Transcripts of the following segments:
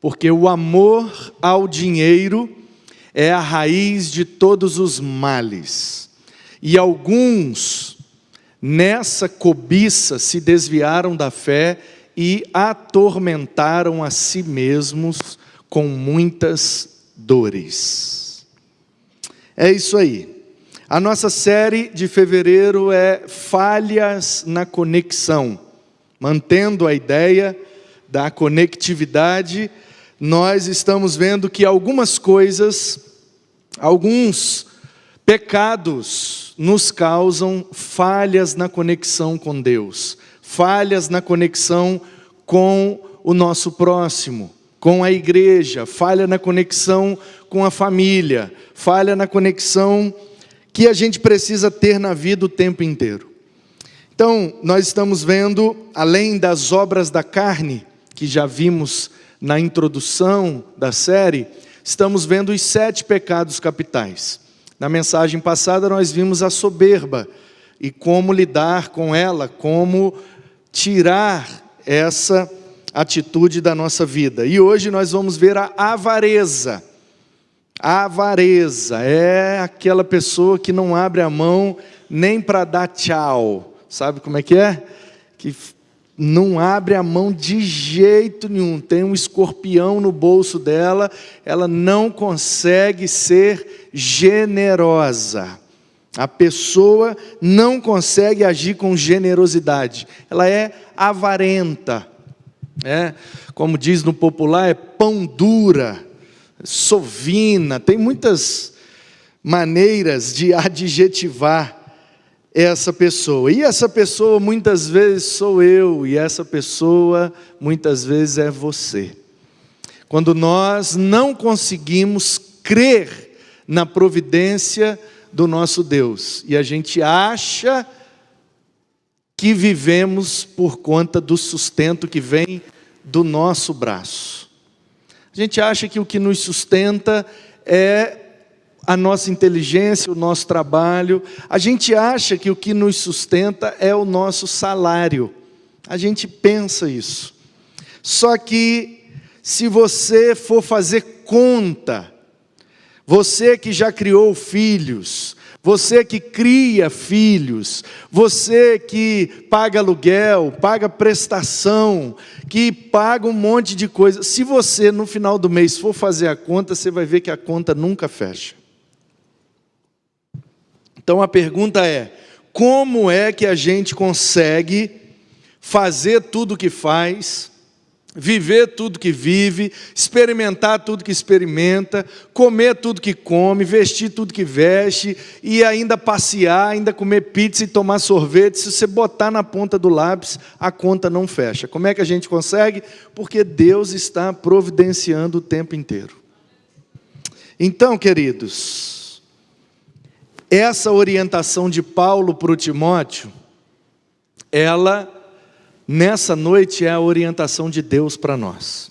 porque o amor ao dinheiro é a raiz de todos os males. E alguns, nessa cobiça, se desviaram da fé e atormentaram a si mesmos com muitas dores. É isso aí. A nossa série de fevereiro é Falhas na Conexão. Mantendo a ideia da conectividade, nós estamos vendo que algumas coisas, alguns pecados nos causam falhas na conexão com Deus, falhas na conexão com o nosso próximo, com a igreja, falha na conexão com a família, falha na conexão que a gente precisa ter na vida o tempo inteiro. Então, nós estamos vendo, além das obras da carne, que já vimos na introdução da série, estamos vendo os 7 pecados capitais. Na mensagem passada nós vimos a soberba e como lidar com ela, como tirar essa atitude da nossa vida. E hoje nós vamos ver a avareza. A avareza é aquela pessoa que não abre a mão nem para dar tchau. Sabe como é? Que não abre a mão de jeito nenhum. Tem um escorpião no bolso dela, ela não consegue ser generosa. A pessoa não consegue agir com generosidade. Ela é avarenta. Como diz no popular, é pão dura, sovina. Tem muitas maneiras de adjetivar essa pessoa. E essa pessoa muitas vezes sou eu, e essa pessoa muitas vezes é você. Quando nós não conseguimos crer na providência do nosso Deus, e a gente acha que vivemos por conta do sustento que vem do nosso braço. A gente acha que o que nos sustenta é a nossa inteligência, o nosso trabalho. A gente acha que o que nos sustenta é o nosso salário. A gente pensa isso. Só que, se você for fazer conta, você que já criou filhos, você que cria filhos, você que paga aluguel, paga prestação, que paga um monte de coisa, se você no final do mês for fazer a conta, você vai ver que a conta nunca fecha. Então a pergunta é, como é que a gente consegue fazer tudo o que faz, viver tudo que vive, experimentar tudo que experimenta, comer tudo que come, vestir tudo que veste, e ainda passear, ainda comer pizza e tomar sorvete? Se você botar na ponta do lápis, a conta não fecha. Como é que a gente consegue? Porque Deus está providenciando o tempo inteiro. Então, queridos, essa orientação de Paulo para o Timóteo, ela, nessa noite, é a orientação de Deus para nós.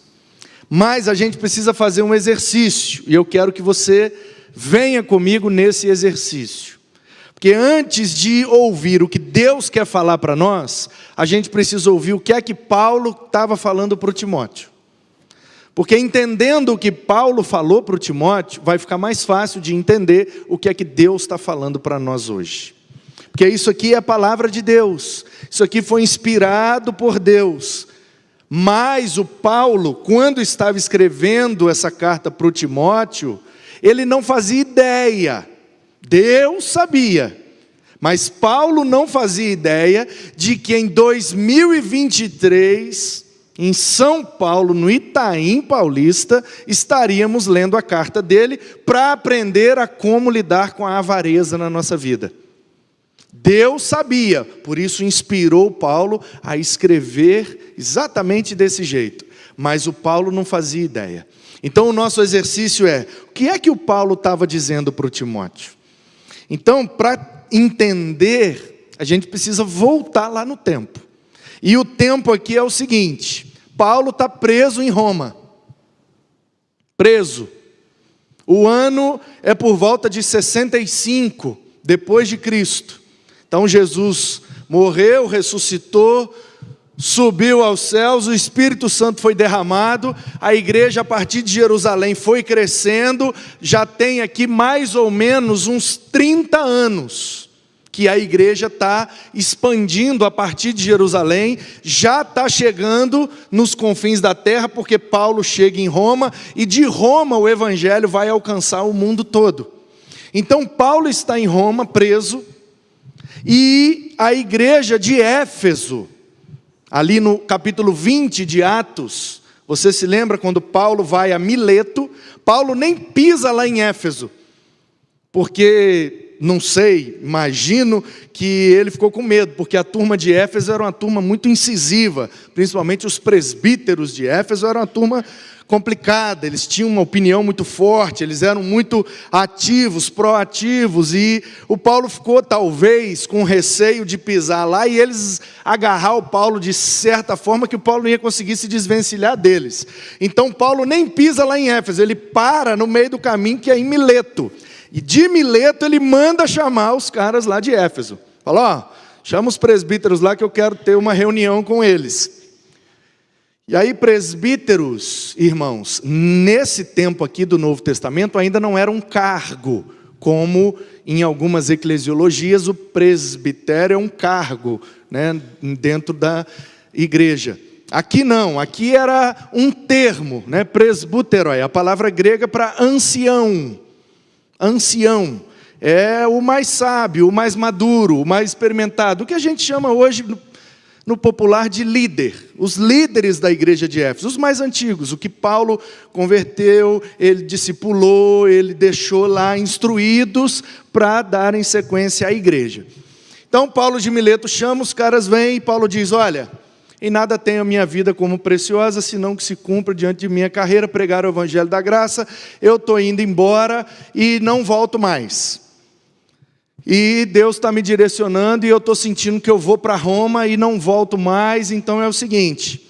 Mas a gente precisa fazer um exercício, e eu quero que você venha comigo nesse exercício. Porque antes de ouvir o que Deus quer falar para nós, a gente precisa ouvir o que é que Paulo estava falando para o Timóteo. Porque entendendo o que Paulo falou para o Timóteo, vai ficar mais fácil de entender o que é que Deus está falando para nós hoje. Porque isso aqui é a palavra de Deus, isso aqui foi inspirado por Deus. Mas o Paulo, quando estava escrevendo essa carta para o Timóteo, ele não fazia ideia, Deus sabia. Mas Paulo não fazia ideia de que em 2023... em São Paulo, no Itaim Paulista, estaríamos lendo a carta dele para aprender a como lidar com a avareza na nossa vida. Deus sabia, por isso inspirou Paulo a escrever exatamente desse jeito. Mas o Paulo não fazia ideia. Então o nosso exercício é, o que é que o Paulo estava dizendo para o Timóteo? Então, para entender, a gente precisa voltar lá no tempo. E o tempo aqui é o seguinte, Paulo está preso em Roma. Preso. O ano é por volta de 65 depois de Cristo. Então Jesus morreu, ressuscitou, subiu aos céus, o Espírito Santo foi derramado, a igreja a partir de Jerusalém foi crescendo, já tem aqui mais ou menos uns 30 anos, que a igreja está expandindo a partir de Jerusalém, já está chegando nos confins da terra, porque Paulo chega em Roma, e de Roma o evangelho vai alcançar o mundo todo. Então Paulo está em Roma, preso, e a igreja de Éfeso, ali no capítulo 20 de Atos, você se lembra quando Paulo vai a Mileto? Paulo nem pisa lá em Éfeso, porque, não sei, imagino que ele ficou com medo, porque a turma de Éfeso era uma turma muito incisiva, principalmente os presbíteros de Éfeso eram uma turma complicada, eles tinham uma opinião muito forte, eles eram muito ativos, proativos, e o Paulo ficou talvez com receio de pisar lá e eles agarrar o Paulo de certa forma que o Paulo não ia conseguir se desvencilhar deles. Então Paulo nem pisa lá em Éfeso, ele para no meio do caminho que é em Mileto, e de Mileto ele manda chamar os caras lá de Éfeso, fala, chama os presbíteros lá que eu quero ter uma reunião com eles. E aí presbíteros, irmãos, nesse tempo aqui do Novo Testamento ainda não era um cargo, como em algumas eclesiologias o presbitério é um cargo, né, dentro da igreja. Aqui não, aqui era um termo, né, presbuteroi, a palavra grega para ancião. Ancião é o mais sábio, o mais maduro, o mais experimentado, o que a gente chama hoje no popular de líder, os líderes da igreja de Éfeso, os mais antigos, o que Paulo converteu, ele discipulou, ele deixou lá instruídos para darem sequência à igreja. Então Paulo de Mileto chama, os caras vêm e Paulo diz, olha, em nada tenho a minha vida como preciosa, senão que se cumpra diante de mim a carreira, pregar o evangelho da graça, eu estou indo embora e não volto mais. E Deus está me direcionando e eu estou sentindo que eu vou para Roma e não volto mais, então é o seguinte,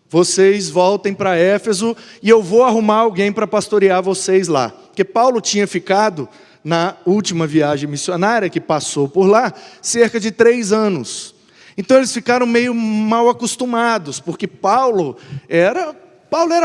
vocês voltem para Éfeso e eu vou arrumar alguém para pastorear vocês lá. Porque Paulo tinha ficado na última viagem missionária que passou por lá, cerca de 3 anos. Então eles ficaram meio mal acostumados, porque Paulo era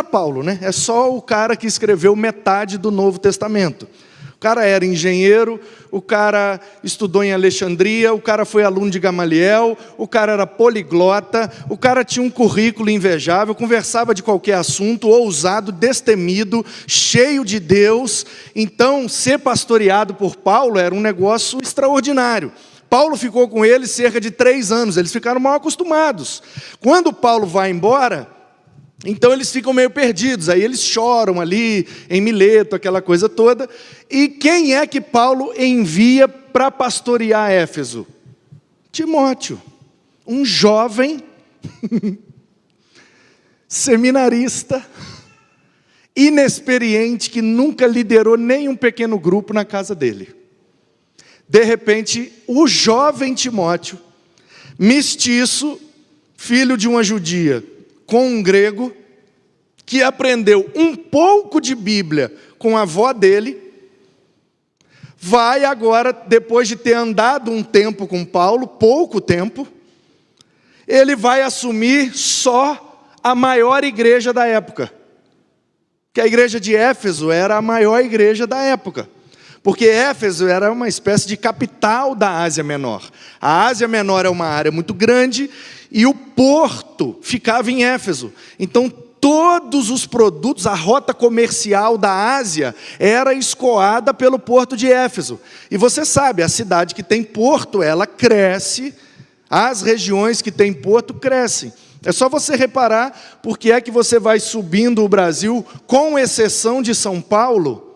Paulo, né? É só o cara que escreveu metade do Novo Testamento. O cara era engenheiro, o cara estudou em Alexandria, o cara foi aluno de Gamaliel, o cara era poliglota, o cara tinha um currículo invejável, conversava de qualquer assunto, ousado, destemido, cheio de Deus. Então, ser pastoreado por Paulo era um negócio extraordinário. Paulo ficou com eles cerca de 3 anos, eles ficaram mal acostumados. Quando Paulo vai embora, então eles ficam meio perdidos, aí eles choram ali em Mileto, aquela coisa toda. E quem é que Paulo envia para pastorear Éfeso? Timóteo, um jovem seminarista, inexperiente, que nunca liderou nem um pequeno grupo na casa dele. De repente, o jovem Timóteo, mestiço, filho de uma judia, com um grego, que aprendeu um pouco de Bíblia com a avó dele, vai agora, depois de ter andado um tempo com Paulo, pouco tempo, ele vai assumir só a maior igreja da época. Que a igreja de Éfeso era a maior igreja da época. Porque Éfeso era uma espécie de capital da Ásia Menor. A Ásia Menor é uma área muito grande e o porto ficava em Éfeso. Então, todos os produtos, a rota comercial da Ásia era escoada pelo porto de Éfeso. E você sabe, a cidade que tem porto, ela cresce, as regiões que têm porto crescem. É só você reparar porque é que você vai subindo o Brasil, com exceção de São Paulo.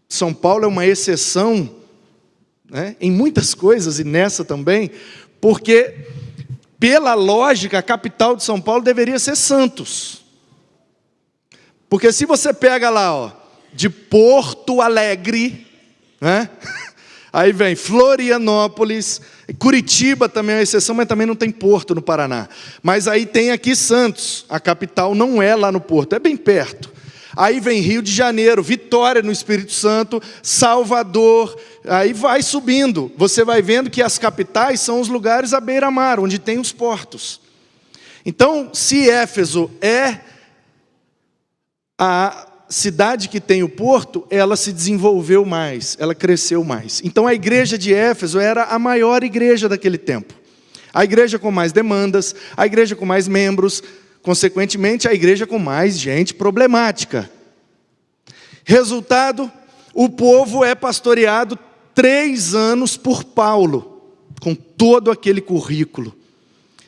São Paulo é uma exceção, né, em muitas coisas, e nessa também, porque, pela lógica, a capital de São Paulo deveria ser Santos. Porque se você pega lá, de Porto Alegre, né, aí vem Florianópolis, Curitiba também é uma exceção, mas também não tem porto no Paraná. Mas aí tem aqui Santos, a capital não é lá no porto, é bem perto. Aí vem Rio de Janeiro, Vitória no Espírito Santo, Salvador, aí vai subindo. Você vai vendo que as capitais são os lugares à beira-mar, onde tem os portos. Então, se Éfeso é a cidade que tem o porto, ela se desenvolveu mais, ela cresceu mais. Então a igreja de Éfeso era a maior igreja daquele tempo. A igreja com mais demandas, a igreja com mais membros, consequentemente a igreja com mais gente problemática. Resultado, o povo é pastoreado 3 anos por Paulo, com todo aquele currículo.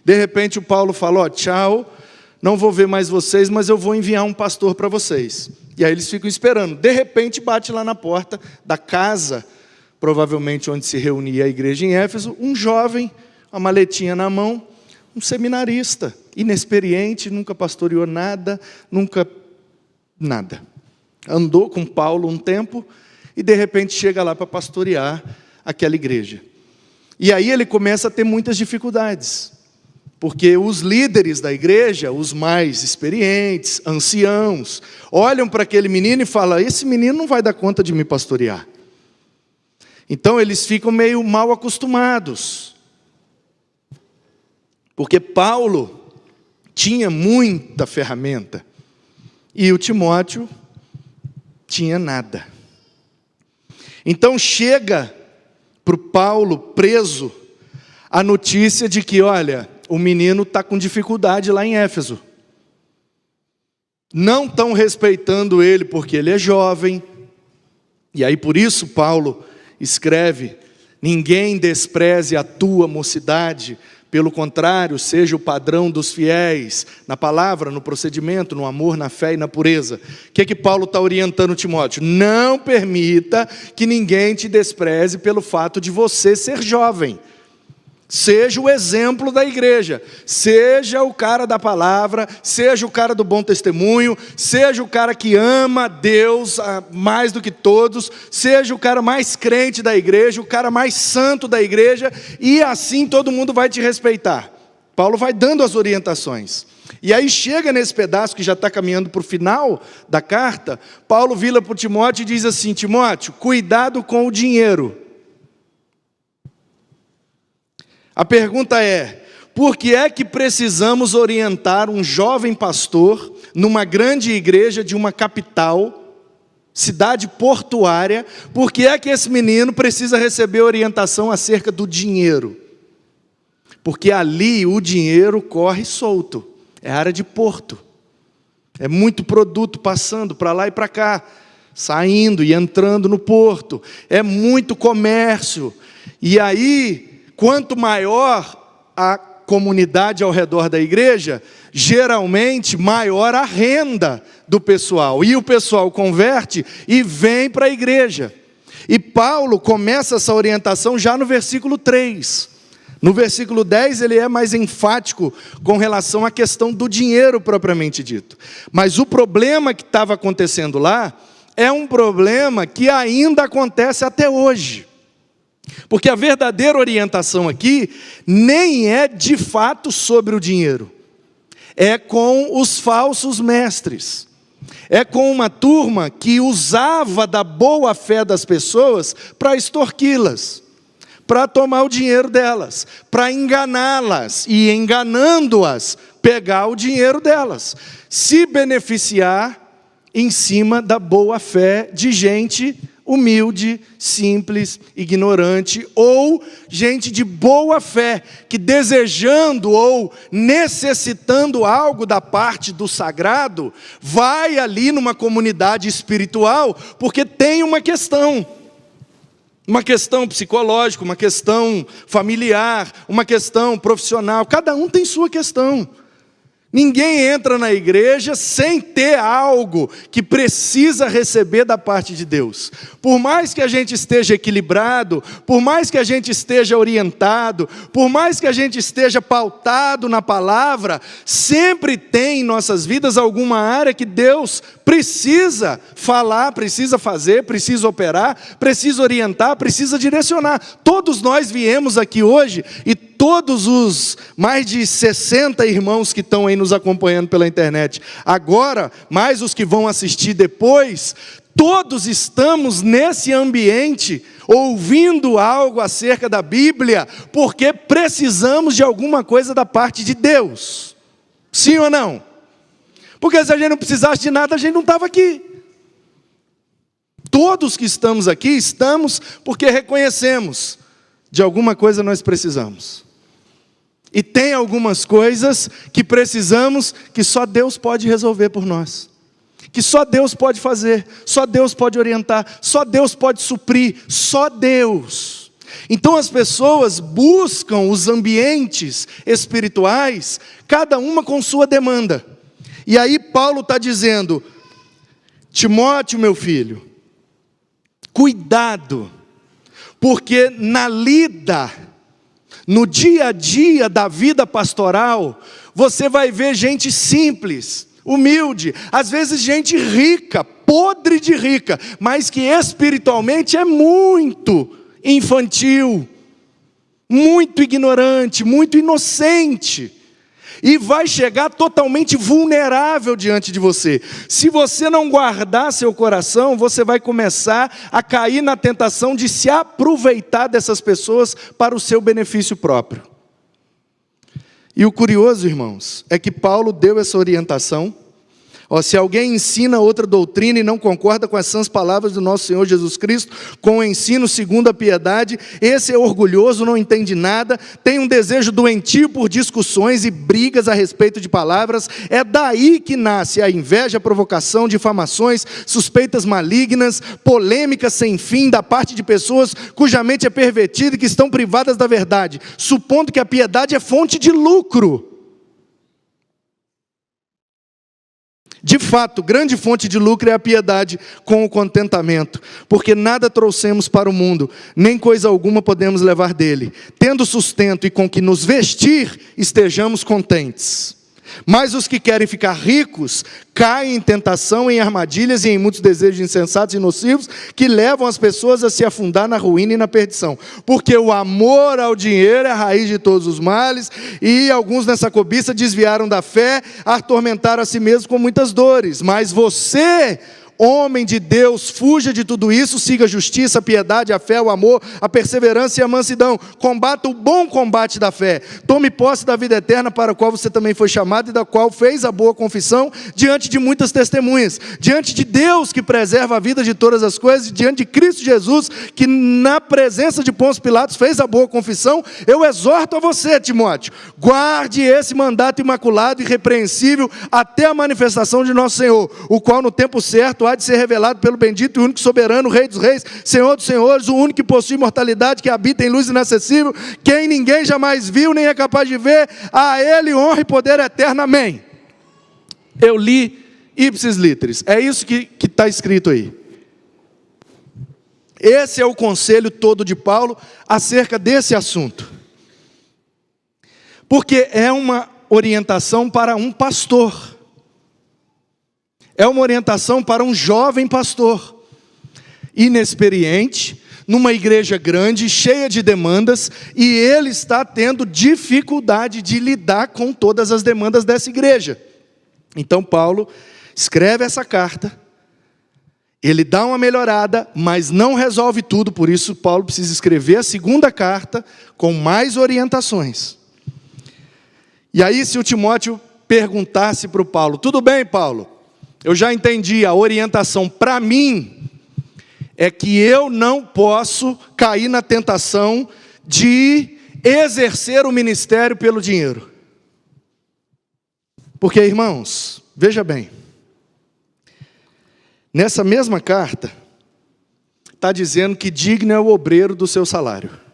De repente o Paulo fala, tchau, não vou ver mais vocês, mas eu vou enviar um pastor para vocês. E aí eles ficam esperando. De repente bate lá na porta da casa, provavelmente onde se reunia a igreja em Éfeso, um jovem, uma maletinha na mão, um seminarista, inexperiente, nunca pastoreou nada, nada. Andou com Paulo um tempo e de repente chega lá para pastorear aquela igreja. E aí ele começa a ter muitas dificuldades. Porque os líderes da igreja, os mais experientes, anciãos, olham para aquele menino e falam, esse menino não vai dar conta de me pastorear. Então eles ficam meio mal acostumados. Porque Paulo tinha muita ferramenta e o Timóteo tinha nada. Então chega para o Paulo preso a notícia de que, olha, o menino está com dificuldade lá em Éfeso. Não estão respeitando ele porque ele é jovem. E aí por isso Paulo escreve, ninguém despreze a tua mocidade, pelo contrário, seja o padrão dos fiéis, na palavra, no procedimento, no amor, na fé e na pureza. O que Paulo está orientando Timóteo? Não permita que ninguém te despreze pelo fato de você ser jovem. Seja o exemplo da igreja, seja o cara da palavra, seja o cara do bom testemunho, seja o cara que ama Deus mais do que todos, seja o cara mais crente da igreja, o cara mais santo da igreja, e assim todo mundo vai te respeitar. Paulo vai dando as orientações. E aí chega nesse pedaço que já está caminhando para o final da carta, Paulo vira para o Timóteo e diz assim, Timóteo, cuidado com o dinheiro. A pergunta é, por que é que precisamos orientar um jovem pastor numa grande igreja de uma capital, cidade portuária, por que é que esse menino precisa receber orientação acerca do dinheiro? Porque ali o dinheiro corre solto, é área de porto, é muito produto passando para lá e para cá, saindo e entrando no porto, é muito comércio, e aí quanto maior a comunidade ao redor da igreja, geralmente maior a renda do pessoal. E o pessoal converte e vem para a igreja. E Paulo começa essa orientação já no versículo 3. No versículo 10 ele é mais enfático com relação à questão do dinheiro propriamente dito. Mas o problema que estava acontecendo lá é um problema que ainda acontece até hoje. Porque a verdadeira orientação aqui nem é de fato sobre o dinheiro. É com os falsos mestres. É com uma turma que usava da boa fé das pessoas para extorquí-las, para tomar o dinheiro delas, para enganá-las e, enganando-as, pegar o dinheiro delas, se beneficiar em cima da boa fé de gente humilde, simples, ignorante, ou gente de boa fé, que desejando ou necessitando algo da parte do sagrado, vai ali numa comunidade espiritual, porque tem uma questão psicológica, uma questão familiar, uma questão profissional, cada um tem sua questão. Ninguém entra na igreja sem ter algo que precisa receber da parte de Deus. Por mais que a gente esteja equilibrado, por mais que a gente esteja orientado, por mais que a gente esteja pautado na palavra, sempre tem em nossas vidas alguma área que Deus precisa falar, precisa fazer, precisa operar, precisa orientar, precisa direcionar. Todos nós viemos aqui hoje e todos os mais de 60 irmãos que estão aí nos acompanhando pela internet, agora, mais os que vão assistir depois, todos estamos nesse ambiente, ouvindo algo acerca da Bíblia, porque precisamos de alguma coisa da parte de Deus. Sim ou não? Porque se a gente não precisasse de nada, a gente não estava aqui. Todos que estamos aqui, estamos porque reconhecemos, de alguma coisa nós precisamos. E tem algumas coisas que precisamos, que só Deus pode resolver por nós. Que só Deus pode fazer, só Deus pode orientar, só Deus pode suprir, só Deus. Então as pessoas buscam os ambientes espirituais, cada uma com sua demanda. E aí Paulo está dizendo, Timóteo, meu filho, cuidado, porque na lida, no dia a dia da vida pastoral, você vai ver gente simples, humilde, às vezes gente rica, podre de rica, mas que espiritualmente é muito infantil, muito ignorante, muito inocente, e vai chegar totalmente vulnerável diante de você. Se você não guardar seu coração, você vai começar a cair na tentação de se aproveitar dessas pessoas para o seu benefício próprio. E o curioso, irmãos, é que Paulo deu essa orientação. Se alguém ensina outra doutrina e não concorda com as sãs palavras do nosso Senhor Jesus Cristo, com o ensino segundo a piedade, esse é orgulhoso, não entende nada, tem um desejo doentio por discussões e brigas a respeito de palavras. É daí que nasce a inveja, a provocação, difamações, suspeitas malignas, polêmicas sem fim da parte de pessoas cuja mente é pervertida e que estão privadas da verdade, supondo que a piedade é fonte de lucro. De fato, grande fonte de lucro é a piedade com o contentamento, porque nada trouxemos para o mundo, nem coisa alguma podemos levar dele. Tendo sustento e com que nos vestir, estejamos contentes. Mas os que querem ficar ricos, caem em tentação, em armadilhas e em muitos desejos insensatos e nocivos, que levam as pessoas a se afundar na ruína e na perdição. Porque o amor ao dinheiro é a raiz de todos os males, e alguns nessa cobiça desviaram da fé, atormentaram a si mesmos com muitas dores. Mas você, homem de Deus, fuja de tudo isso, siga a justiça, a piedade, a fé, o amor, a perseverança e a mansidão. Combata o bom combate da fé. Tome posse da vida eterna para a qual você também foi chamado e da qual fez a boa confissão diante de muitas testemunhas. Diante de Deus que preserva a vida de todas as coisas, e diante de Cristo Jesus, que na presença de Pôncio Pilatos fez a boa confissão, eu exorto a você, Timóteo, guarde esse mandato imaculado e irrepreensível até a manifestação de nosso Senhor, o qual no tempo certo há de ser revelado pelo bendito e único soberano, Rei dos reis, Senhor dos senhores, o único que possui imortalidade, que habita em luz inacessível, quem ninguém jamais viu, nem é capaz de ver, a Ele honra e poder eterno, amém. Eu li ipsis literis, é isso que está escrito aí. Esse é o conselho todo de Paulo acerca desse assunto, porque é uma orientação para um pastor. É uma orientação para um jovem pastor, inexperiente, numa igreja grande, cheia de demandas, e ele está tendo dificuldade de lidar com todas as demandas dessa igreja. Então Paulo escreve essa carta, ele dá uma melhorada, mas não resolve tudo, por isso Paulo precisa escrever a segunda carta, com mais orientações. E aí se o Timóteo perguntasse para o Paulo, tudo bem, Paulo? Eu já entendi, a orientação para mim é que eu não posso cair na tentação de exercer o ministério pelo dinheiro. Porque, irmãos, veja bem, nessa mesma carta, está dizendo que digno é o obreiro do seu salário.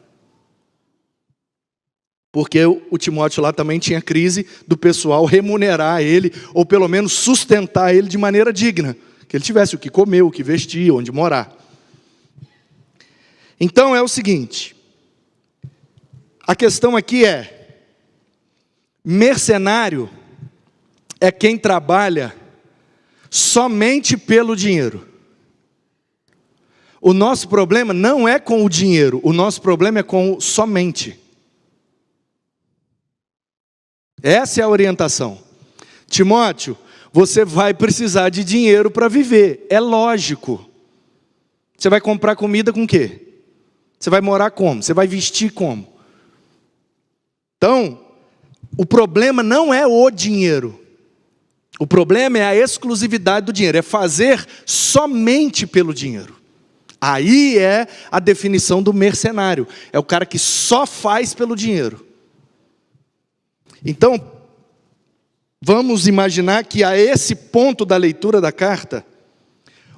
Porque o Timóteo lá também tinha crise do pessoal remunerar ele, ou pelo menos sustentar ele de maneira digna. Que ele tivesse o que comer, o que vestir, onde morar. Então é o seguinte, a questão aqui é, mercenário é quem trabalha somente pelo dinheiro. O nosso problema não é com o dinheiro, o nosso problema é com o somente. Essa é a orientação. Timóteo, você vai precisar de dinheiro para viver, é lógico. Você vai comprar comida com o quê? Você vai morar como? Você vai vestir como? Então, o problema não é o dinheiro. O problema é a exclusividade do dinheiro, é fazer somente pelo dinheiro. Aí é a definição do mercenário, é o cara que só faz pelo dinheiro. Então, vamos imaginar que a esse ponto da leitura da carta,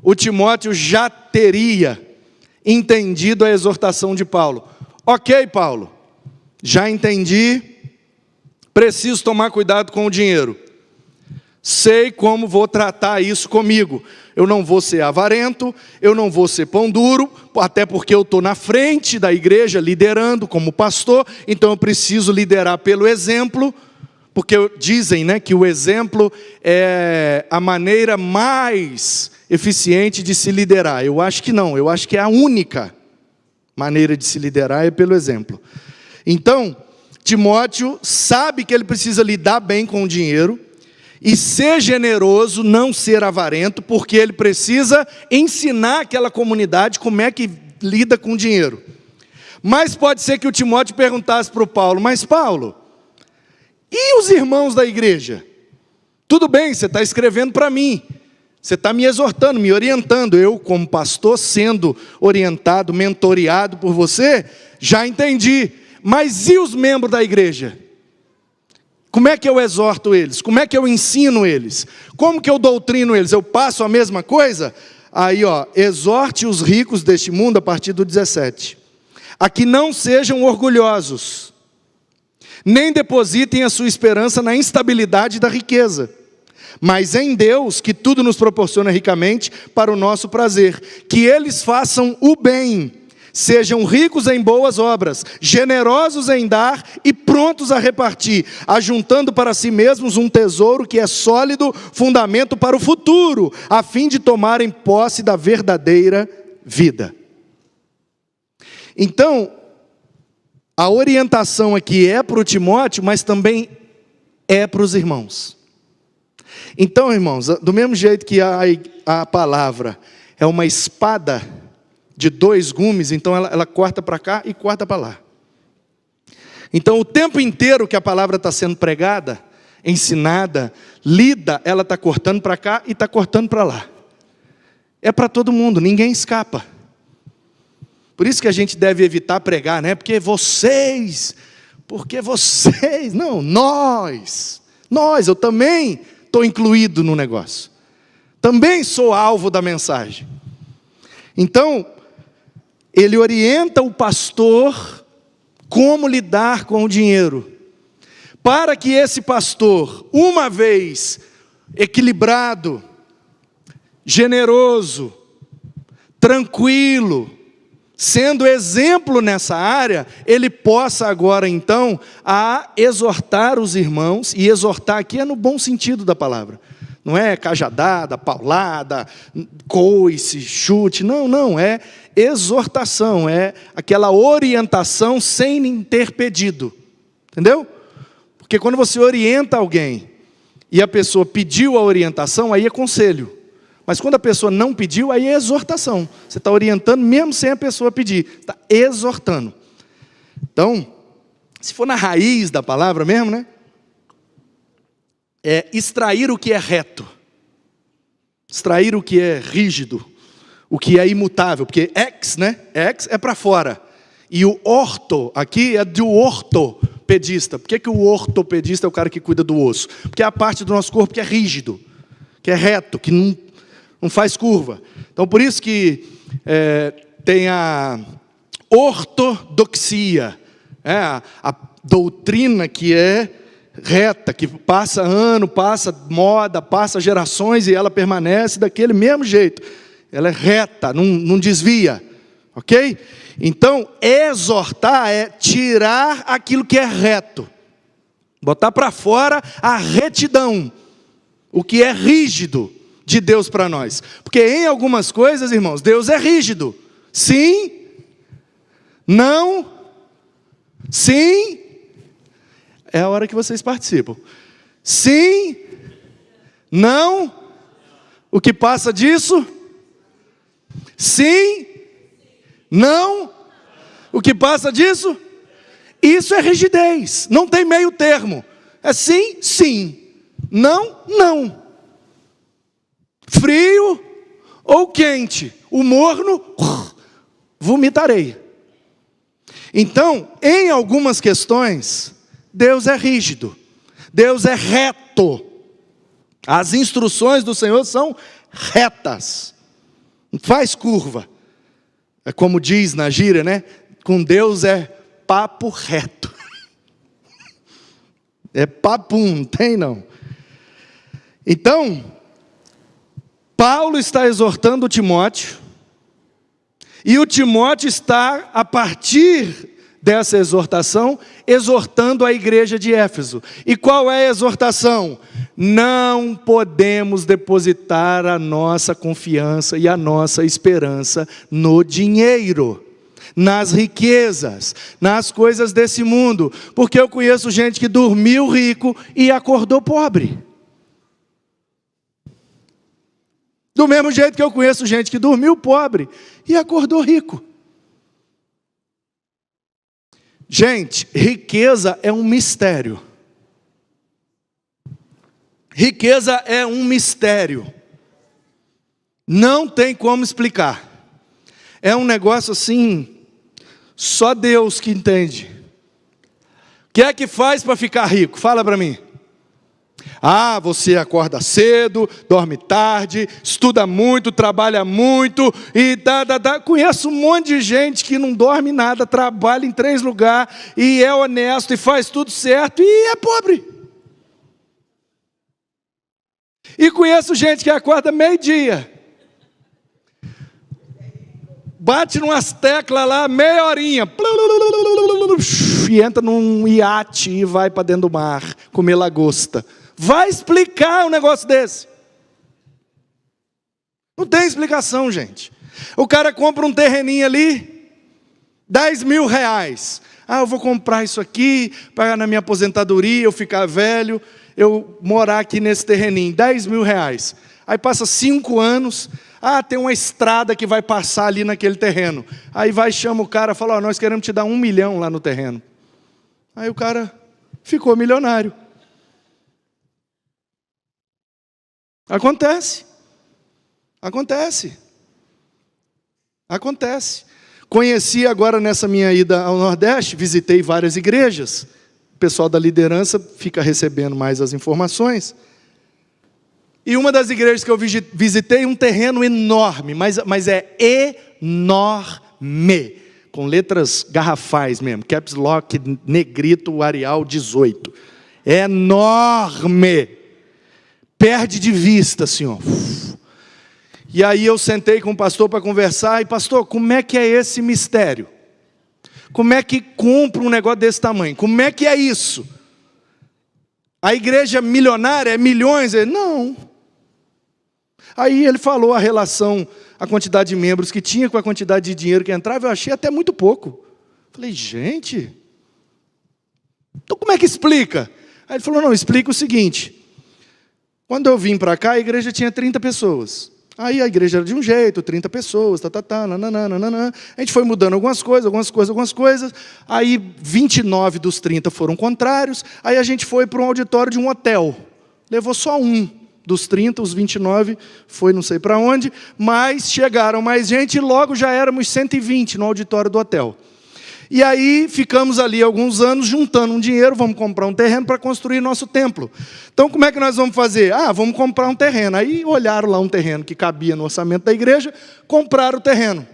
o Timóteo já teria entendido a exortação de Paulo. Ok, Paulo, já entendi, preciso tomar cuidado com o dinheiro. Sei como vou tratar isso comigo. Eu não vou ser avarento, eu não vou ser pão duro, até porque eu estou na frente da igreja, liderando como pastor, então eu preciso liderar pelo exemplo, porque dizem, né, que o exemplo é a maneira mais eficiente de se liderar. Eu acho que não, eu acho que é a única maneira de se liderar é pelo exemplo. Então, Timóteo sabe que ele precisa lidar bem com o dinheiro, e ser generoso, não ser avarento, porque ele precisa ensinar aquela comunidade como é que lida com o dinheiro. Mas pode ser que o Timóteo perguntasse para o Paulo, mas Paulo, e os irmãos da igreja? Tudo bem, você está escrevendo para mim, você está me exortando, me orientando, eu como pastor sendo orientado, mentoreado por você, já entendi, mas e os membros da igreja? Como é que eu exorto eles? Como é que eu ensino eles? Como que eu doutrino eles? Eu passo a mesma coisa? Aí, exorte os ricos deste mundo, a partir do 17. A que não sejam orgulhosos, nem depositem a sua esperança na instabilidade da riqueza, mas em Deus, que tudo nos proporciona ricamente para o nosso prazer. Que eles façam o bem, sejam ricos em boas obras, generosos em dar e prontos a repartir, ajuntando para si mesmos um tesouro que é sólido, fundamento para o futuro, a fim de tomarem posse da verdadeira vida. Então, a orientação aqui é para o Timóteo, mas também é para os irmãos. Então, irmãos, do mesmo jeito que a palavra é uma espada de 2 gumes, então ela corta para cá e corta para lá. Então, o tempo inteiro que a palavra está sendo pregada, ensinada, lida, ela está cortando para cá e está cortando para lá. É para todo mundo, ninguém escapa. Por isso que a gente deve evitar pregar, né? Porque vocês, não, nós, eu também estou incluído no negócio. Também sou alvo da mensagem. Então, ele orienta o pastor como lidar com o dinheiro, para que esse pastor, uma vez equilibrado, generoso, tranquilo, sendo exemplo nessa área, ele possa agora então a exortar os irmãos, e exortar aqui é no bom sentido da palavra. Não é cajadada, paulada, coice, chute, não, é exortação, é aquela orientação sem ter pedido, entendeu? Porque quando você orienta alguém, e a pessoa pediu a orientação, aí é conselho, mas quando a pessoa não pediu, aí é exortação, você está orientando mesmo sem a pessoa pedir, está exortando. Então, se for na raiz da palavra mesmo, né? É extrair o que é reto, extrair o que é rígido, o que é imutável, porque ex, né? Ex é para fora, e o orto aqui é do ortopedista. Por que o ortopedista é o cara que cuida do osso? Porque é a parte do nosso corpo que é rígido, que é reto, que não faz curva. Então por isso que tem a ortodoxia, a doutrina que é reta, que passa ano, passa moda, passa gerações e ela permanece daquele mesmo jeito. Ela é reta, não desvia, ok? Então, exortar é tirar aquilo que é reto, botar para fora a retidão, o que é rígido de Deus para nós. Porque em algumas coisas, irmãos, Deus é rígido. Sim, não, sim. É a hora que vocês participam. Sim, não, o que passa disso? Sim, não, o que passa disso? Isso é rigidez, não tem meio termo. É sim, sim. Não, não. Frio ou quente? O morno, vomitarei. Então, em algumas questões, Deus é rígido. Deus é reto. As instruções do Senhor são retas. Não faz curva. É como diz na gíria, né? Com Deus é papo reto. É papum, não tem não. Então, Paulo está exortando o Timóteo, e o Timóteo está, a partir dessa exortação, exortando a igreja de Éfeso. E qual é a exortação? Não podemos depositar a nossa confiança e a nossa esperança no dinheiro, nas riquezas, nas coisas desse mundo, porque eu conheço gente que dormiu rico e acordou pobre. Do mesmo jeito que eu conheço gente que dormiu pobre e acordou rico. Gente, riqueza é um mistério. Riqueza é um mistério. Não tem como explicar. É um negócio assim, só Deus que entende. O que é que faz para ficar rico? Fala para mim. Ah, você acorda cedo, dorme tarde, estuda muito, trabalha muito e Conheço um monte de gente que não dorme nada, trabalha em 3 lugares e é honesto e faz tudo certo e é pobre. E conheço gente que acorda meio-dia, bate numas teclas lá, meia horinha, e entra num iate e vai para dentro do mar comer lagosta. Vai explicar um negócio desse? Não tem explicação, gente. O cara compra um terreninho ali, 10 mil reais. Ah, eu vou comprar isso aqui, pagar na minha aposentadoria, eu ficar velho, eu morar aqui nesse terreninho, 10 mil reais. Aí passa 5 anos, tem uma estrada que vai passar ali naquele terreno. Aí vai, chama o cara, fala, nós queremos te dar 1 milhão lá no terreno. Aí o cara ficou milionário. Acontece. Conheci agora nessa minha ida ao Nordeste, visitei várias igrejas. O pessoal da liderança fica recebendo mais as informações. E uma das igrejas que eu visitei, um terreno enorme, mas é enorme, com letras garrafais mesmo, caps lock, negrito, Arial 18. É enorme. Perde de vista, senhor. E aí eu sentei com o pastor para conversar, e pastor, como é que é esse mistério? Como é que compra um negócio desse tamanho? Como é que é isso? A igreja milionária é milhões? Não. Aí ele falou a relação, a quantidade de membros que tinha com a quantidade de dinheiro que entrava, eu achei até muito pouco. Falei, gente, então como é que explica? Aí ele falou, não, explica o seguinte. Quando eu vim para cá, a igreja tinha 30 pessoas. Aí a igreja era de um jeito, 30 pessoas, nananana. A gente foi mudando algumas coisas. Aí 29 dos 30 foram contrários. Aí a gente foi para um auditório de um hotel. Levou só um dos 30, os 29 foi não sei para onde. Mas chegaram mais gente e logo já éramos 120 no auditório do hotel. E aí ficamos ali alguns anos juntando um dinheiro, vamos comprar um terreno para construir nosso templo. Então como é que nós vamos fazer? Vamos comprar um terreno. Aí olharam lá um terreno que cabia no orçamento da igreja, compraram o terreno.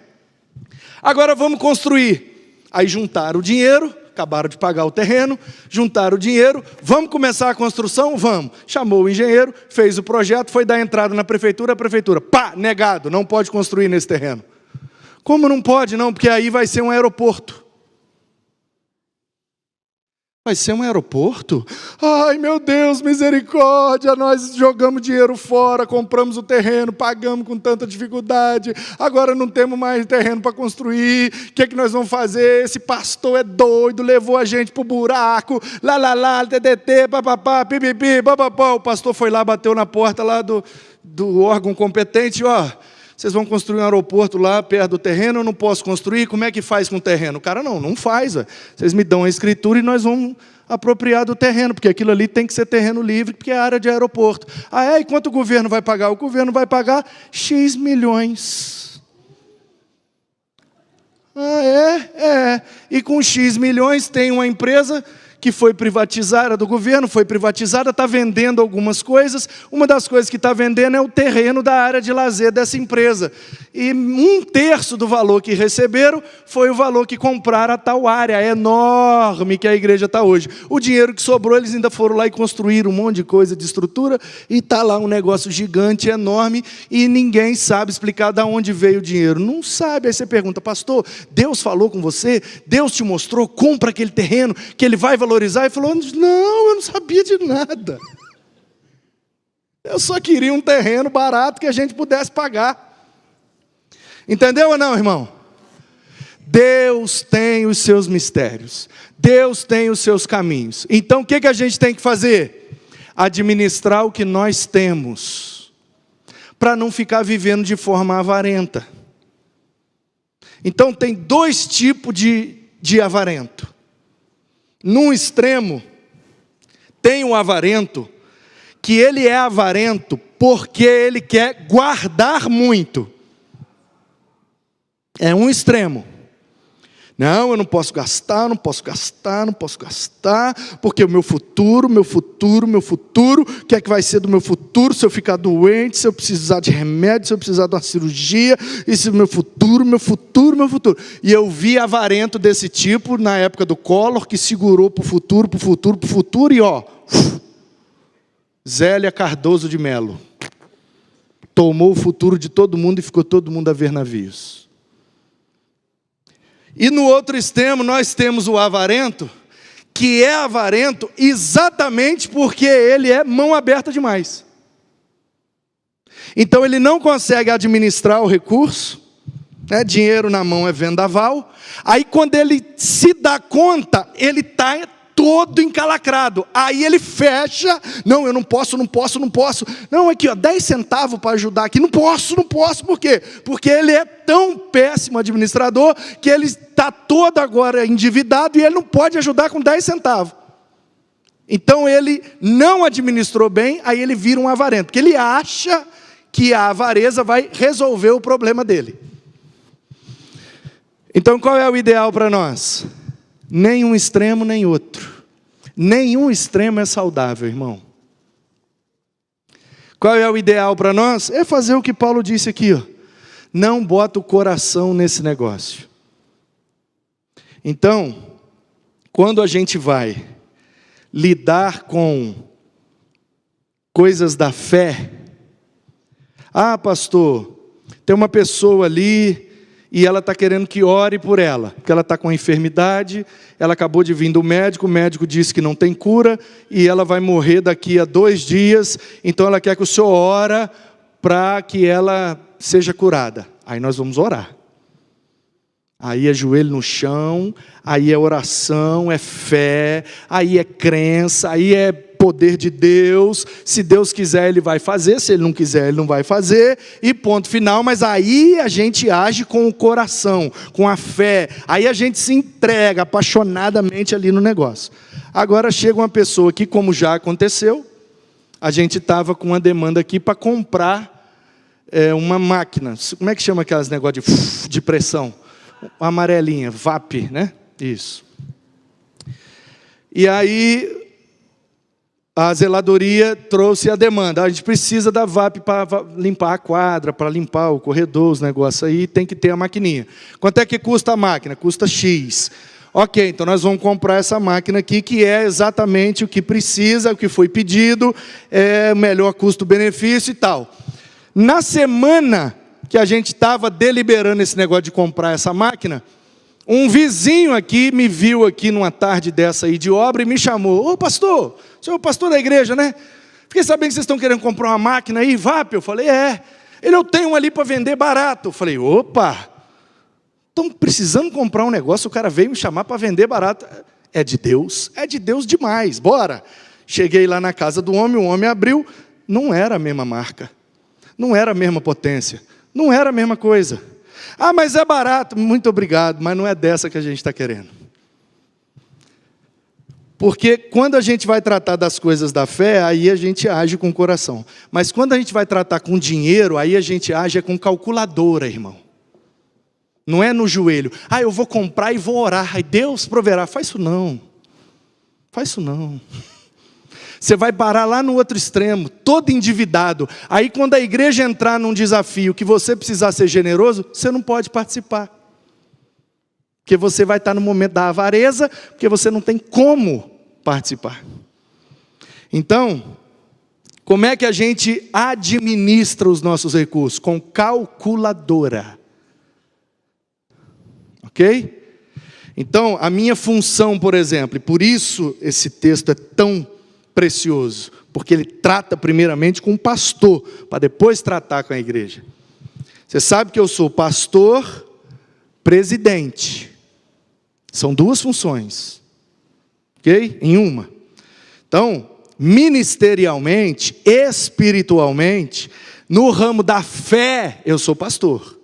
Agora vamos construir. Aí juntaram o dinheiro, acabaram de pagar o terreno, juntaram o dinheiro, vamos começar a construção? Vamos. Chamou o engenheiro, fez o projeto, foi dar entrada na prefeitura, a prefeitura, negado, não pode construir nesse terreno. Como não pode? Não, porque aí vai ser um aeroporto. Vai ser um aeroporto? Ai, meu Deus, misericórdia, nós jogamos dinheiro fora, compramos o terreno, pagamos com tanta dificuldade, agora não temos mais terreno para construir, o que é que nós vamos fazer? Esse pastor é doido, levou a gente para o buraco, TTT, papapá, pipipi, papapá. O pastor foi lá, bateu na porta lá do órgão competente, vocês vão construir um aeroporto lá perto do terreno, eu não posso construir, como é que faz com o terreno? O cara, não faz, véio. Vocês me dão a escritura e nós vamos apropriar do terreno, porque aquilo ali tem que ser terreno livre, porque é área de aeroporto. E quanto o governo vai pagar? O governo vai pagar X milhões. E com X milhões tem uma empresa que foi privatizada, do governo, foi privatizada, está vendendo algumas coisas. Uma das coisas que está vendendo é o terreno da área de lazer dessa empresa. E 1/3 do valor que receberam foi o valor que compraram a tal área enorme que a igreja está hoje. O dinheiro que sobrou, eles ainda foram lá e construíram um monte de coisa de estrutura, e está lá um negócio gigante, enorme, e ninguém sabe explicar de onde veio o dinheiro. Não sabe. Aí você pergunta, pastor, Deus falou com você? Deus te mostrou? Compra aquele terreno que ele vai valorizar? E falou, não, eu não sabia de nada. Eu só queria um terreno barato que a gente pudesse pagar. Entendeu ou não, irmão? Deus tem os seus mistérios. Deus tem os seus caminhos. Então o que a gente tem que fazer? Administrar o que nós temos, para não ficar vivendo de forma avarenta. Então tem 2 tipos de avarento. Num extremo, tem um avarento, que ele é avarento porque ele quer guardar muito. É um extremo. Não, eu não posso gastar, porque o meu futuro, o que é que vai ser do meu futuro, se eu ficar doente, se eu precisar de remédio, se eu precisar de uma cirurgia, isso é meu futuro. E eu vi avarento desse tipo na época do Collor, que segurou para o futuro, e Zélia Cardoso de Melo tomou o futuro de todo mundo e ficou todo mundo a ver navios. E no outro extremo nós temos o avarento, que é avarento exatamente porque ele é mão aberta demais. Então ele não consegue administrar o recurso, né? Dinheiro na mão é vendaval. Aí quando ele se dá conta, ele está todo encalacrado. Aí ele fecha, não, eu não posso. Não, aqui 10 centavos para ajudar aqui, não posso, por quê? Porque ele é tão péssimo administrador, que ele está todo agora endividado, e ele não pode ajudar com 10 centavos. Então ele não administrou bem, aí ele vira um avarento, porque ele acha que a avareza vai resolver o problema dele. Então qual é o ideal para nós? Nem um extremo, nem outro. Nenhum extremo é saudável, irmão. Qual é o ideal para nós? É fazer o que Paulo disse aqui, não bota o coração nesse negócio. Então, quando a gente vai lidar com coisas da fé, pastor, tem uma pessoa ali e ela está querendo que ore por ela, porque ela está com uma enfermidade, ela acabou de vir do médico, o médico disse que não tem cura, e ela vai morrer daqui a 2 dias, então ela quer que o senhor ora para que ela seja curada. Aí nós vamos orar. Aí é joelho no chão, aí é oração, é fé, aí é crença, aí é poder de Deus. Se Deus quiser, Ele vai fazer, se Ele não quiser, Ele não vai fazer, e ponto final. Mas aí a gente age com o coração, com a fé, aí a gente se entrega apaixonadamente ali no negócio. Agora chega uma pessoa aqui, como já aconteceu, a gente estava com uma demanda aqui para comprar uma máquina, como é que chama aquelas negócios de pressão? Amarelinha, VAP, né? Isso. E aí a zeladoria trouxe a demanda. A gente precisa da VAP para limpar a quadra, para limpar o corredor, os negócios aí, tem que ter a maquininha. Quanto é que custa a máquina? Custa X. Ok, então nós vamos comprar essa máquina aqui, que é exatamente o que precisa, o que foi pedido, é melhor custo-benefício e tal. Na semana que a gente estava deliberando esse negócio de comprar essa máquina, um vizinho aqui me viu aqui numa tarde dessa aí de obra e me chamou. Ô pastor, o senhor é o pastor da igreja, né? Fiquei sabendo que vocês estão querendo comprar uma máquina aí, VAP? Eu falei, eu tenho um ali para vender barato. Eu falei, opa, estão precisando comprar um negócio, o cara veio me chamar para vender barato. É de Deus demais, bora. Cheguei lá na casa do homem, o homem abriu, não era a mesma marca, não era a mesma potência. Não era a mesma coisa. Ah, mas é barato. Muito obrigado, mas não é dessa que a gente está querendo. Porque quando a gente vai tratar das coisas da fé, aí a gente age com o coração. Mas quando a gente vai tratar com dinheiro, aí a gente age com calculadora, irmão. Não é no joelho. Ah, eu vou comprar e vou orar. Aí Deus proverá. Faz isso não. Faz isso não. Você vai parar lá no outro extremo, todo endividado. Aí quando a igreja entrar num desafio que você precisar ser generoso, você não pode participar. Porque você vai estar no momento da avareza, porque você não tem como participar. Então, como é que a gente administra os nossos recursos? Com calculadora. Ok? Então, a minha função, por exemplo, e por isso esse texto é tão precioso, porque ele trata primeiramente com o pastor, para depois tratar com a igreja. Você sabe que eu sou pastor, presidente. São duas funções, ok? Em uma. Então, ministerialmente, espiritualmente, no ramo da fé, eu sou pastor.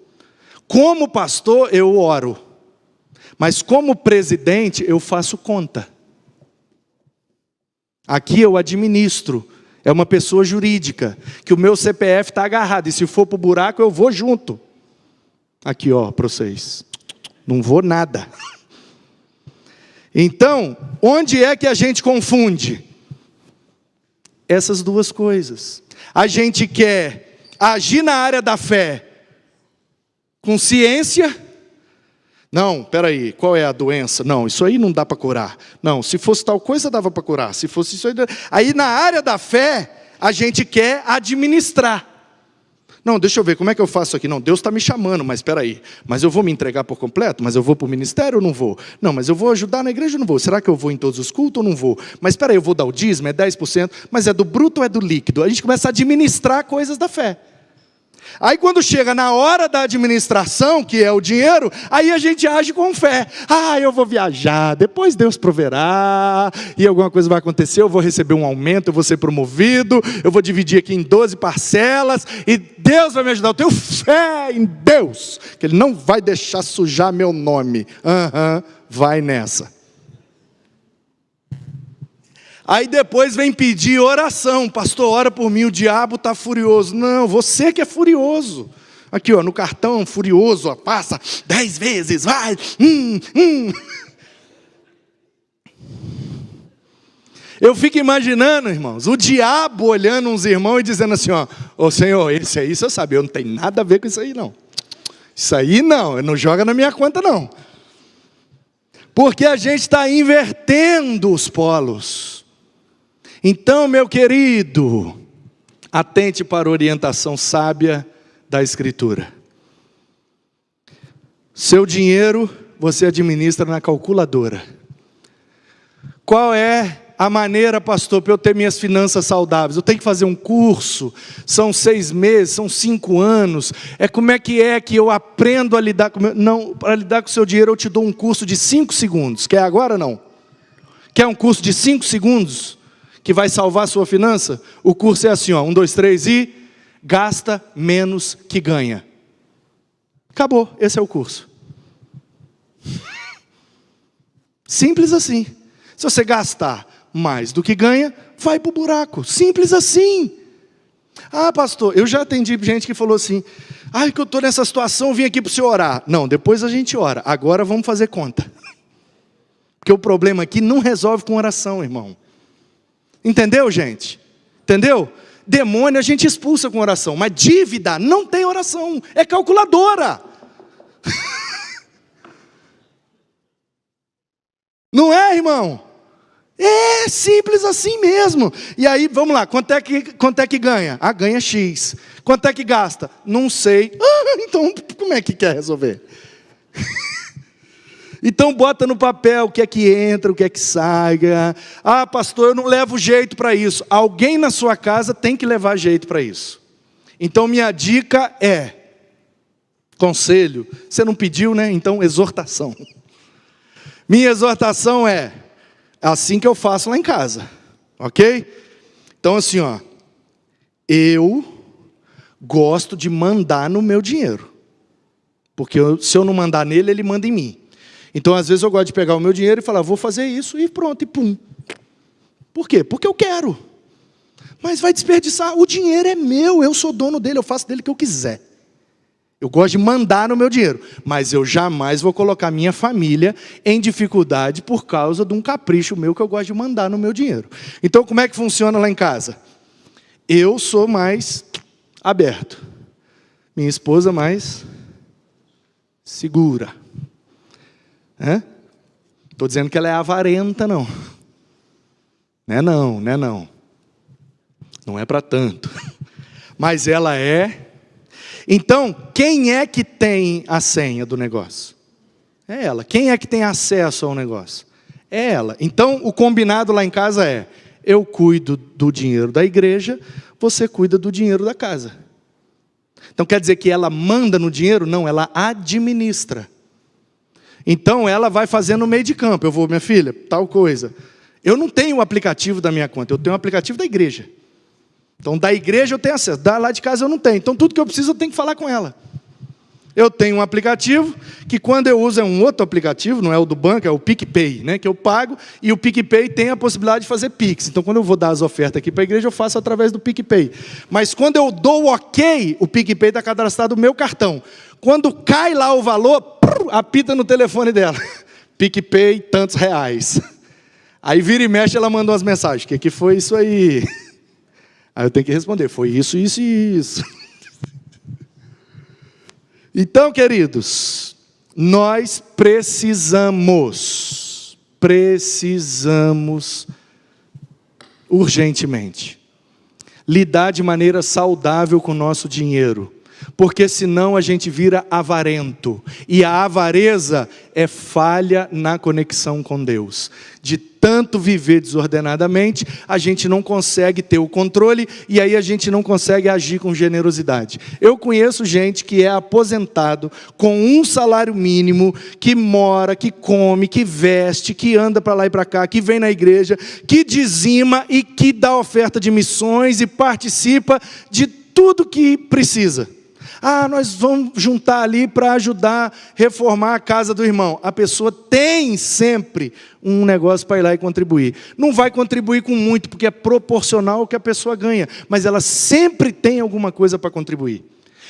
Como pastor, eu oro. Mas como presidente, eu faço conta. Aqui eu administro. É uma pessoa jurídica, que o meu CPF está agarrado. E se for para o buraco, eu vou junto. Aqui, ó, para vocês. Não vou nada. Então, onde é que a gente confunde? Essas duas coisas. A gente quer agir na área da fé com ciência. Não, peraí, qual é a doença? Não, isso aí não dá para curar. Não, se fosse tal coisa dava para curar. Se fosse isso aí... Aí na área da fé, a gente quer administrar. Não, deixa eu ver, como é que eu faço aqui? Não, Deus está me chamando, mas espera aí. Mas eu vou me entregar por completo? Mas eu vou para o ministério ou não vou? Não, mas eu vou ajudar na igreja ou não vou? Será que eu vou em todos os cultos ou não vou? Mas espera aí, eu vou dar o dízimo, é 10%, mas é do bruto ou é do líquido? A gente começa a administrar coisas da fé. Aí quando chega na hora da administração, que é o dinheiro, aí a gente age com fé. Ah, eu vou viajar, depois Deus proverá, e alguma coisa vai acontecer, eu vou receber um aumento, eu vou ser promovido, eu vou dividir aqui em 12 parcelas, e Deus vai me ajudar. Eu tenho fé em Deus, que Ele não vai deixar sujar meu nome. Vai nessa. Aí depois vem pedir oração. Pastor, ora por mim, o diabo está furioso. Não, você que é furioso. Aqui, ó, no cartão, furioso, ó, passa 10 vezes, vai. Eu fico imaginando, irmãos, o diabo olhando uns irmãos e dizendo assim, ó, ô Senhor, esse aí você sabe, eu não tenho nada a ver com isso aí não. Isso aí não joga na minha conta não. Porque a gente está invertendo os polos. Então, meu querido, atente para a orientação sábia da Escritura. Seu dinheiro você administra na calculadora. Qual é a maneira, pastor, para eu ter minhas finanças saudáveis? Eu tenho que fazer um curso, são 6 meses, são 5 anos. Como é que eu aprendo a lidar com Não, para lidar com o seu dinheiro eu te dou um curso de 5 segundos. Quer agora ou não? Quer um curso de 5 segundos? Que vai salvar a sua finança? O curso é assim, ó, 1, 2, 3 e gasta menos que ganha. Acabou, esse é o curso. Simples assim. Se você gastar mais do que ganha, vai para o buraco. Simples assim. Ah, pastor, eu já atendi gente que falou assim, que eu estou nessa situação, vim aqui para o senhor orar. Não, depois a gente ora, agora vamos fazer conta. Porque o problema aqui não resolve com oração, irmão. Entendeu, gente? Entendeu? Demônio a gente expulsa com oração, mas dívida não tem oração, é calculadora. Não é, irmão? É simples assim mesmo. E aí, vamos lá, quanto é que ganha? Ganha X. Quanto é que gasta? Não sei. Então, como é que quer resolver? Então bota no papel o que é que entra, o que é que sai. Pastor, eu não levo jeito para isso. Alguém na sua casa tem que levar jeito para isso. Então minha dica é, conselho, você não pediu, né? Então exortação. Minha exortação é assim que eu faço lá em casa, ok? Então assim, ó, eu gosto de mandar no meu dinheiro. Porque se eu não mandar nele, ele manda em mim. Então, às vezes, eu gosto de pegar o meu dinheiro e falar, vou fazer isso, e pronto, e pum. Por quê? Porque eu quero. Mas vai desperdiçar. O dinheiro é meu, eu sou dono dele, eu faço dele o que eu quiser. Eu gosto de mandar no meu dinheiro, mas eu jamais vou colocar minha família em dificuldade por causa de um capricho meu que eu gosto de mandar no meu dinheiro. Então, como é que funciona lá em casa? Eu sou mais aberto. Minha esposa mais segura. Estou dizendo que ela é avarenta, não. Não é não. Não é para tanto. Mas ela é. Então, quem é que tem a senha do negócio? É ela. Quem é que tem acesso ao negócio? É ela. Então, o combinado lá em casa é, eu cuido do dinheiro da igreja, você cuida do dinheiro da casa. Então, quer dizer que ela manda no dinheiro? Não, ela administra. Então, ela vai fazendo no meio de campo. Eu vou, minha filha, tal coisa. Eu não tenho o aplicativo da minha conta, eu tenho o aplicativo da igreja. Então, da igreja eu tenho acesso, da lá de casa eu não tenho. Então, tudo que eu preciso eu tenho que falar com ela. Eu tenho um aplicativo, que quando eu uso é um outro aplicativo, não é o do banco, é o PicPay, né, que eu pago, e o PicPay tem a possibilidade de fazer Pix. Então, quando eu vou dar as ofertas aqui para a igreja, eu faço através do PicPay. Mas quando eu dou o ok, o PicPay está cadastrado no meu cartão. Quando cai lá o valor, apita no telefone dela. PicPay, tantos reais. Aí vira e mexe, ela manda umas mensagens. O que foi isso aí? Aí eu tenho que responder, foi isso, isso e isso. Então, queridos, nós precisamos urgentemente lidar de maneira saudável com o nosso dinheiro, porque senão a gente vira avarento, e a avareza é falha na conexão com Deus. De tanto viver desordenadamente, a gente não consegue ter o controle, e aí a gente não consegue agir com generosidade. Eu conheço gente que é aposentado, com um salário mínimo, que mora, que come, que veste, que anda para lá e para cá, que vem na igreja, que dizima e que dá oferta de missões e participa de tudo que precisa. Nós vamos juntar ali para ajudar a reformar a casa do irmão. A pessoa tem sempre um negócio para ir lá e contribuir. Não vai contribuir com muito, porque é proporcional ao que a pessoa ganha. Mas ela sempre tem alguma coisa para contribuir.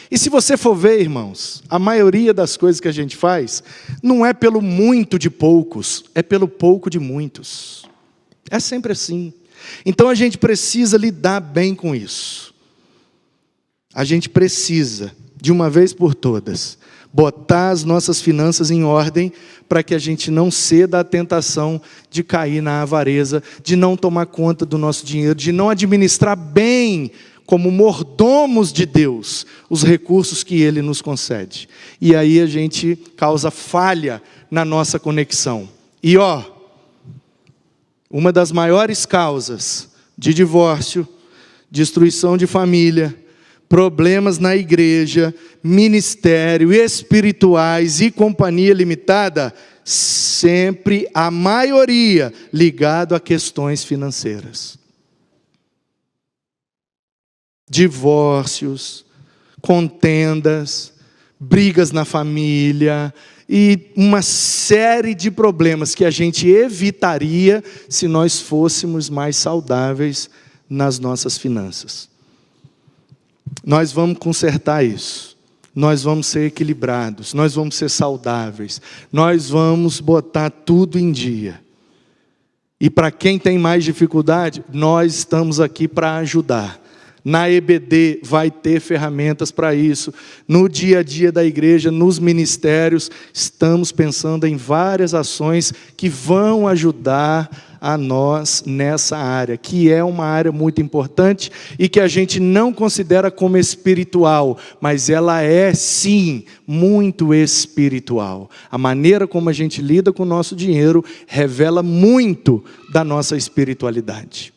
E se você for ver, irmãos, a maioria das coisas que a gente faz, não é pelo muito de poucos, é pelo pouco de muitos. É sempre assim. Então a gente precisa lidar bem com isso. A gente precisa, de uma vez por todas, botar as nossas finanças em ordem para que a gente não ceda à tentação de cair na avareza, de não tomar conta do nosso dinheiro, de não administrar bem, como mordomos de Deus, os recursos que Ele nos concede. E aí a gente causa falha na nossa conexão. E uma das maiores causas de divórcio, destruição de família, problemas na igreja, ministério, espirituais e companhia limitada, sempre a maioria ligado a questões financeiras. Divórcios, contendas, brigas na família e uma série de problemas que a gente evitaria se nós fôssemos mais saudáveis nas nossas finanças. Nós vamos consertar isso, nós vamos ser equilibrados, nós vamos ser saudáveis, nós vamos botar tudo em dia. E para quem tem mais dificuldade, nós estamos aqui para ajudar. Na EBD vai ter ferramentas para isso, no dia a dia da igreja, nos ministérios, estamos pensando em várias ações que vão ajudar a nós nessa área, que é uma área muito importante e que a gente não considera como espiritual, mas ela é sim muito espiritual. A maneira como a gente lida com o nosso dinheiro revela muito da nossa espiritualidade.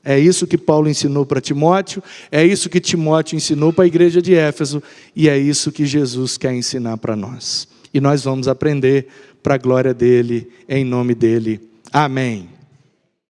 É isso que Paulo ensinou para Timóteo, é isso que Timóteo ensinou para a igreja de Éfeso, e é isso que Jesus quer ensinar para nós. E nós vamos aprender para a glória dele, em nome dele. Amém.